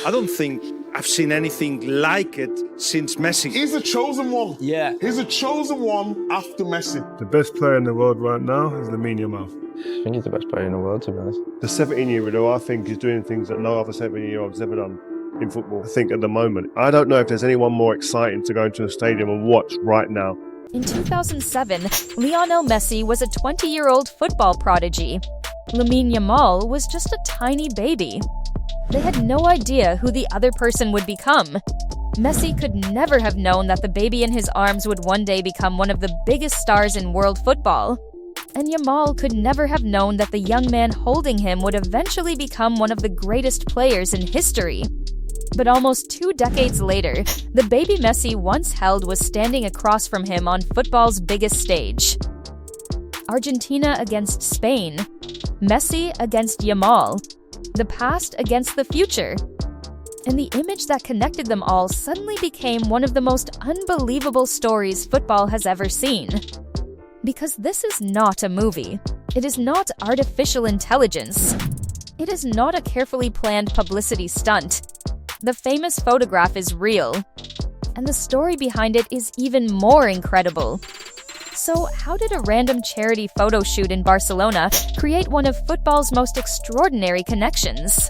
I don't think I've seen anything like it since Messi. He's a chosen one. Yeah. He's a chosen one after Messi. The best player in the world right now is Lamine Yamal. I think he's the best player in the world, to be honest. The 17-year-old, I think, is doing things that no other 17-year-old's ever done in football. I think at the moment, I don't know if there's anyone more exciting to go into a stadium and watch right now. In 2007, Lionel Messi was a 20-year-old football prodigy. Lamine Yamal was just a tiny baby. They had no idea who the other person would become. Messi could never have known that the baby in his arms would one day become one of the biggest stars in world football. And Yamal could never have known that the young man holding him would eventually become one of the greatest players in history. But almost 2 decades later, the baby Messi once held was standing across from him on football's biggest stage. Argentina against Spain. Messi against Yamal. The past against the future. And the image that connected them all suddenly became one of the most unbelievable stories football has ever seen. Because this is not a movie. It is not artificial intelligence. It is not a carefully planned publicity stunt. The famous photograph is real. And the story behind it is even more incredible. So, how did a random charity photo shoot in Barcelona create one of football's most extraordinary connections?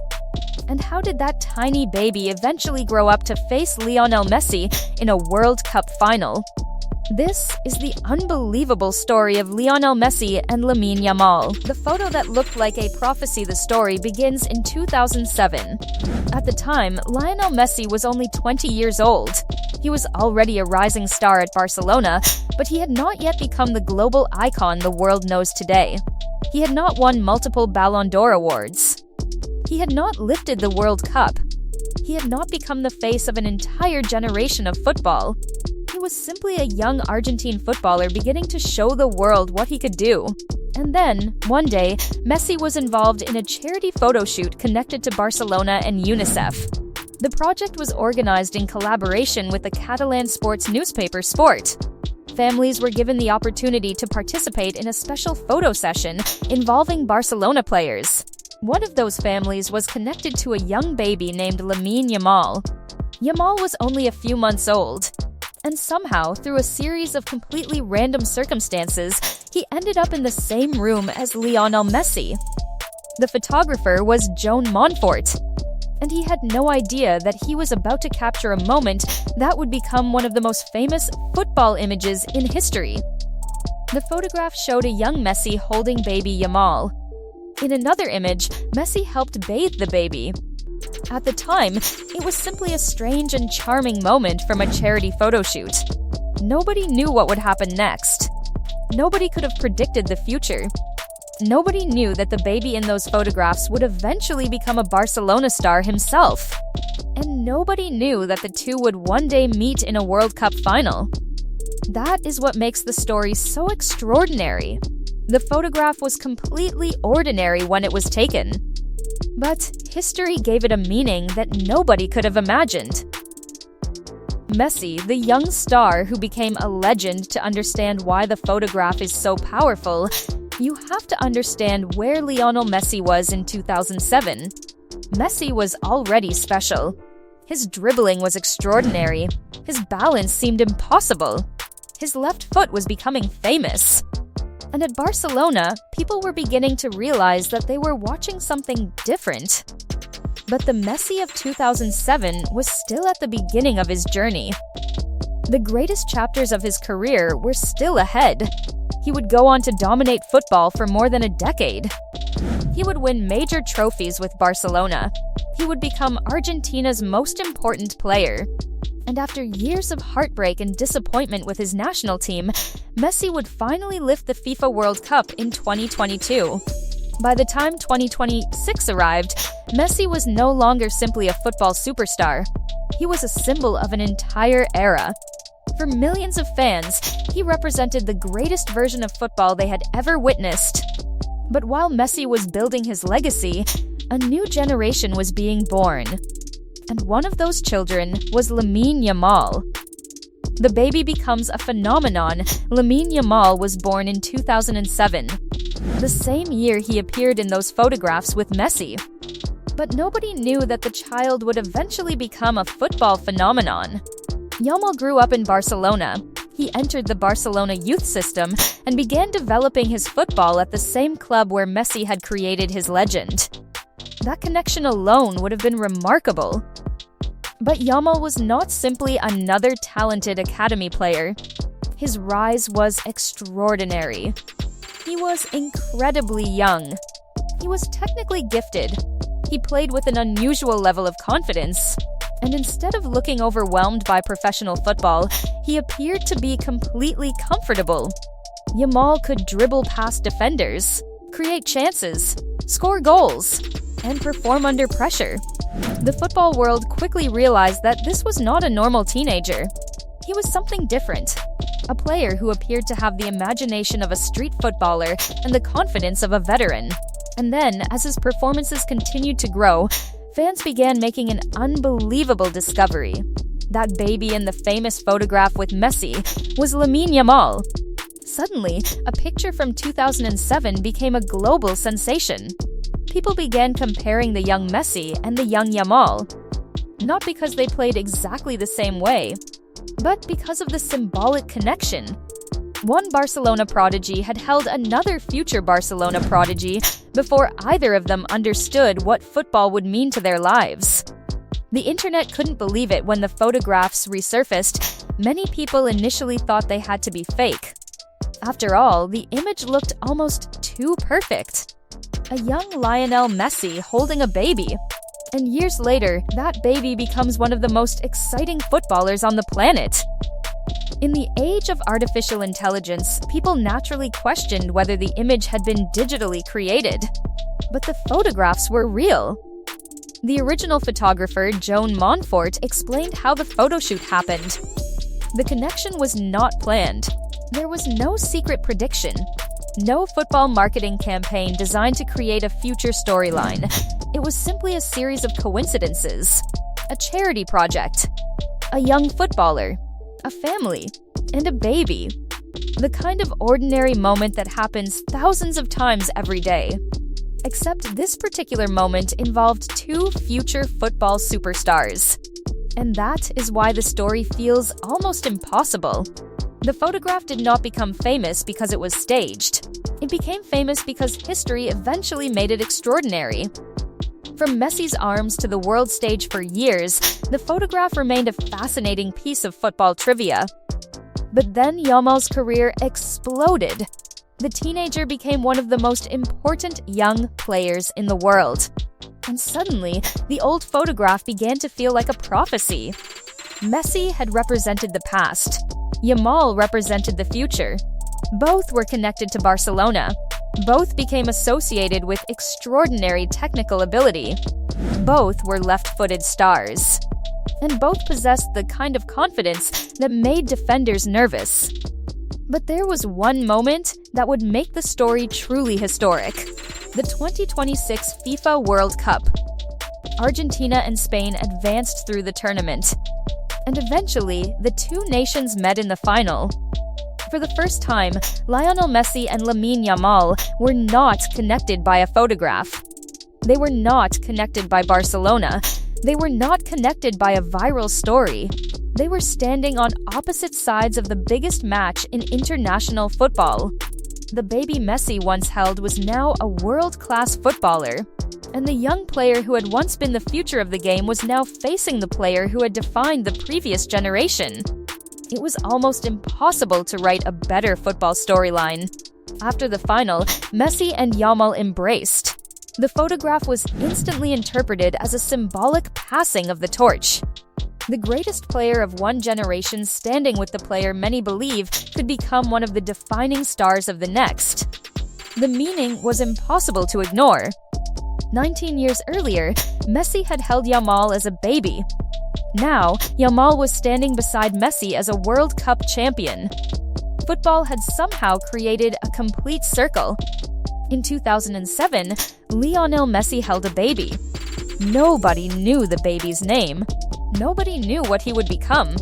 And how did that tiny baby eventually grow up to face Lionel Messi in a World Cup final? This is the unbelievable story of Lionel Messi and Lamine Yamal. The photo that looked like a prophecy, the story, begins in 2007. At the time, Lionel Messi was only 20 years old. He was already a rising star at Barcelona, but he had not yet become the global icon the world knows today. He had not won multiple Ballon d'Or awards. He had not lifted the World Cup. He had not become the face of an entire generation of football. He was simply a young Argentine footballer beginning to show the world what he could do. And then, one day, Messi was involved in a charity photo shoot connected to Barcelona and UNICEF. The project was organized in collaboration with the Catalan sports newspaper Sport. Families were given the opportunity to participate in a special photo session involving Barcelona players. One of those families was connected to a young baby named Lamine Yamal. Yamal was only a few months old. And somehow, through a series of completely random circumstances, he ended up in the same room as Lionel Messi. The photographer was Joan Montfort, and he had no idea that he was about to capture a moment that would become one of the most famous football images in history. The photograph showed a young Messi holding baby Yamal. In another image, Messi helped bathe the baby. At the time, it was simply a strange and charming moment from a charity photo shoot. Nobody knew what would happen next. Nobody could have predicted the future. Nobody knew that the baby in those photographs would eventually become a Barcelona star himself. And nobody knew that the two would one day meet in a World Cup final. That is what makes the story so extraordinary. The photograph was completely ordinary when it was taken. But history gave it a meaning that nobody could have imagined. Messi, the young star who became a legend, to understand why the photograph is so powerful, you have to understand where Lionel Messi was in 2007. Messi was already special. His dribbling was extraordinary. His balance seemed impossible. His left foot was becoming famous. And at Barcelona, people were beginning to realize that they were watching something different. But the Messi of 2007 was still at the beginning of his journey. The greatest chapters of his career were still ahead. He would go on to dominate football for more than a decade. He would win major trophies with Barcelona. He would become Argentina's most important player. And after years of heartbreak and disappointment with his national team, Messi would finally lift the FIFA World Cup in 2022. By the time 2026 arrived, Messi was no longer simply a football superstar. He was a symbol of an entire era. For millions of fans, he represented the greatest version of football they had ever witnessed. But while Messi was building his legacy, a new generation was being born. And one of those children was Lamine Yamal. The baby becomes a phenomenon. Lamine Yamal was born in 2007, the same year he appeared in those photographs with Messi. But nobody knew that the child would eventually become a football phenomenon. Yamal grew up in Barcelona. He entered the Barcelona youth system and began developing his football at the same club where Messi had created his legend. That connection alone would have been remarkable. But Yamal was not simply another talented academy player. His rise was extraordinary. He was incredibly young. He was technically gifted. He played with an unusual level of confidence. And instead of looking overwhelmed by professional football, he appeared to be completely comfortable. Yamal could dribble past defenders, create chances, score goals, and perform under pressure. The football world quickly realized that this was not a normal teenager. He was something different. A player who appeared to have the imagination of a street footballer and the confidence of a veteran. And then, as his performances continued to grow, fans began making an unbelievable discovery. That baby in the famous photograph with Messi was Lamine Yamal. Suddenly, a picture from 2007 became a global sensation. People began comparing the young Messi and the young Yamal, not because they played exactly the same way, but because of the symbolic connection. One Barcelona prodigy had held another future Barcelona prodigy before either of them understood what football would mean to their lives. The internet couldn't believe it when the photographs resurfaced. Many people initially thought they had to be fake. After all, the image looked almost too perfect. A young Lionel Messi holding a baby. And years later, that baby becomes one of the most exciting footballers on the planet. In the age of artificial intelligence, people naturally questioned whether the image had been digitally created. But the photographs were real. The original photographer, Joan Montfort, explained how the photoshoot happened. The connection was not planned. There was no secret prediction. No football marketing campaign designed to create a future storyline. It was simply a series of coincidences. A charity project. A young footballer. A family. And a baby. The kind of ordinary moment that happens thousands of times every day. Except this particular moment involved two future football superstars. And that is why the story feels almost impossible. The photograph did not become famous because it was staged. It became famous because history eventually made it extraordinary. From Messi's arms to the world stage for years, the photograph remained a fascinating piece of football trivia. But then Yamal's career exploded. The teenager became one of the most important young players in the world. And suddenly, the old photograph began to feel like a prophecy. Messi had represented the past. Yamal represented the future. Both were connected to Barcelona. Both became associated with extraordinary technical ability. Both were left-footed stars. And both possessed the kind of confidence that made defenders nervous. But there was one moment that would make the story truly historic. The 2026 FIFA World Cup. Argentina and Spain advanced through the tournament. And eventually, the two nations met in the final. For the first time, Lionel Messi and Lamine Yamal were not connected by a photograph. They were not connected by Barcelona. They were not connected by a viral story. They were standing on opposite sides of the biggest match in international football. The baby Messi once held was now a world-class footballer. And the young player who had once been the future of the game was now facing the player who had defined the previous generation. It was almost impossible to write a better football storyline. After the final, Messi and Yamal embraced. The photograph was instantly interpreted as a symbolic passing of the torch. The greatest player of one generation standing with the player many believe could become one of the defining stars of the next. The meaning was impossible to ignore. 19 years earlier, Messi had held Yamal as a baby. Now, Yamal was standing beside Messi as a World Cup champion. Football had somehow created a complete circle. In 2007, Lionel Messi held a baby. Nobody knew the baby's name. Nobody knew what he would become.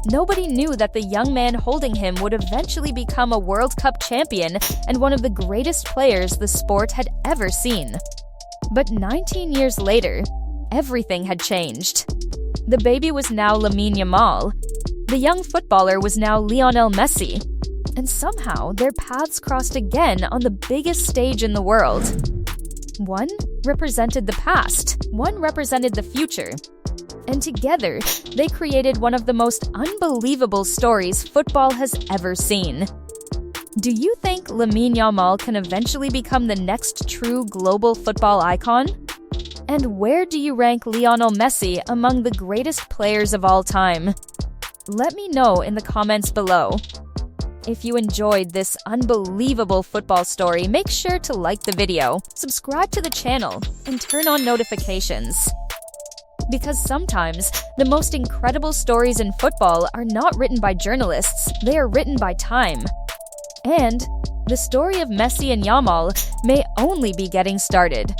Nobody knew that the young man holding him would eventually become a World Cup champion and one of the greatest players the sport had ever seen. But 19 years later, everything had changed. The baby was now Lamine Yamal. The young footballer was now Lionel Messi. And somehow, their paths crossed again on the biggest stage in the world. One represented the past, one represented the future. And together, they created one of the most unbelievable stories football has ever seen. Do you think Lamine Yamal can eventually become the next true global football icon? And where do you rank Lionel Messi among the greatest players of all time? Let me know in the comments below. If you enjoyed this unbelievable football story, make sure to like the video, subscribe to the channel, and turn on notifications. Because sometimes, the most incredible stories in football are not written by journalists, they are written by time. And the story of Messi and Yamal may only be getting started.